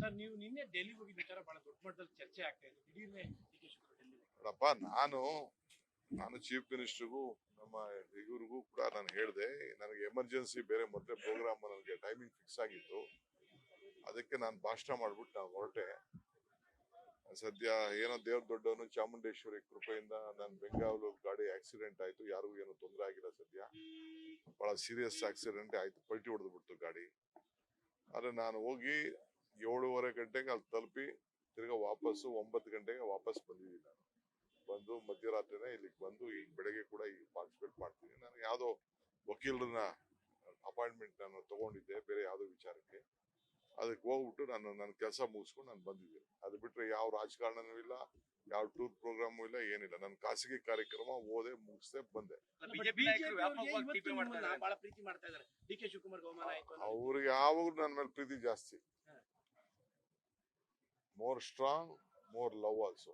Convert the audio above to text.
Sir ನೀವು ನಿನ್ನೆ ಡೆಲ್ಲಿಗೆ ಹೋಗಿದ್ದ ವಿಚಾರ ಬಹಳ ದೊಡ್ಡ ಮಟ್ಟದಲ್ಲಿ ಚರ್ಚೆ ಆಗ್ತಾ ಇದೆ. ದಿಢೀರ್ನೆ ಡಿ.ಕೆ. ಶಿವಕುಮಾರ್ ಡೆಲ್ಲಿಗೆ. ನೋಡಪ್ಪ, ನಾನು ಚೀಫ್ ಮಿನಿಸ್ಟರ್ಗೂ ನಮ್ಮ ಇವ್ರಿಗೂ ಕೂಡ ನಾನು ಹೇಳಿದೆ, ನನಗೆ ಎಮರ್ಜೆನ್ಸಿ ಬೇರೆ ಮೊದಲೇ ಪ್ರೋಗ್ರಾಮ್ ನನಗೆ ಟೈಮಿಂಗ್ ಫಿಕ್ಸ್ ಆಗಿತ್ತು. ಅದಕ್ಕೆ ನಾನು ಭಾಷಣ ಮಾಡ್ಬಿಟ್ಟು ನಾನು ಹೊರಟೆ. ಸದ್ಯ ಏನೋ ದೇವ್ರ ದೊಡ್ಡವನು ಚಾಮುಂಡೇಶ್ವರಿ ಕೃಪೆಯಿಂದ ನನ್ನ ಬೆಂಗಾವಲು ಗಾಡಿ ಆಕ್ಸಿಡೆಂಟ್ ಆಯ್ತು. ಯಾರಿಗೂ ಏನು ತೊಂದರೆ ಆಗಿಲ್ಲ. ಸದ್ಯ ಬಹಳ ಸೀರಿಯಸ್ ಆಕ್ಸಿಡೆಂಟ್ ಆಯ್ತು, ಪಲ್ಟಿ ಹೊಡೆದು ಬಿಡ್ತು ಗಾಡಿ. ಆದ್ರೆ ನಾನು ಹೋಗಿ 7:30 ಗಂಟೆಗೆ ಅಲ್ಲಿ ತಲುಪಿ ತಿರ್ಗಾ ವಾಪಸ್ಸು 9 ಗಂಟೆಗೆ ವಾಪಸ್ ಬಂದಿದ್ದೀನಿ. ನಾನು ಬಂದು ಮಧ್ಯರಾತ್ರಿನೇ ಇಲ್ಲಿಗೆ ಬಂದು ಈಗ ಬೆಳಗ್ಗೆ ಕೂಡ ಈಗ ಪಾರ್ಟಿಸಿಪೇಟ್ ಮಾಡ್ತೀನಿ. ನಾನು ಯಾವುದೋ ವಕೀಲರನ್ನ ಅಪಾಯಿಂಟ್ಮೆಂಟ್ ನಾನು ತಗೊಂಡಿದ್ದೆ ಬೇರೆ ಯಾವುದೋ ವಿಚಾರಕ್ಕೆ. ಅದಕ್ಕೆ ಹೋಗ್ಬಿಟ್ಟು ನನ್ನ ಕೆಲಸ ಮುಗಿಸ್ಕೊಂಡು ನಾನು ಬಂದಿದ್ದೀನಿ. ಅದು ಬಿಟ್ರೆ ಯಾವ ರಾಜಕಾರಣನೂ ಇಲ್ಲ, ಯಾವ ಟೂರ್ ಪ್ರೋಗ್ರಾಮು ಇಲ್ಲ, ಏನಿಲ್ಲ. ನನ್ನ ಖಾಸಗಿ ಕಾರ್ಯಕ್ರಮ ಓದೆ ಮುಗಿಸ್ದೆ ಬಂದೆ. ಬಹಳ ಪ್ರೀತಿ ಮಾಡ್ತಾ ಇದ್ದಾರೆ. ಡಿ.ಕೆ. ಶಿವಕುಮಾರ್ ಅವಮಾನ ಆಯ್ತು. ಅವ್ರಿಗೆ ಯಾವಾಗಲೂ ನನ್ನ ಮೇಲೆ ಪ್ರೀತಿ ಜಾಸ್ತಿ. More strong, more love also.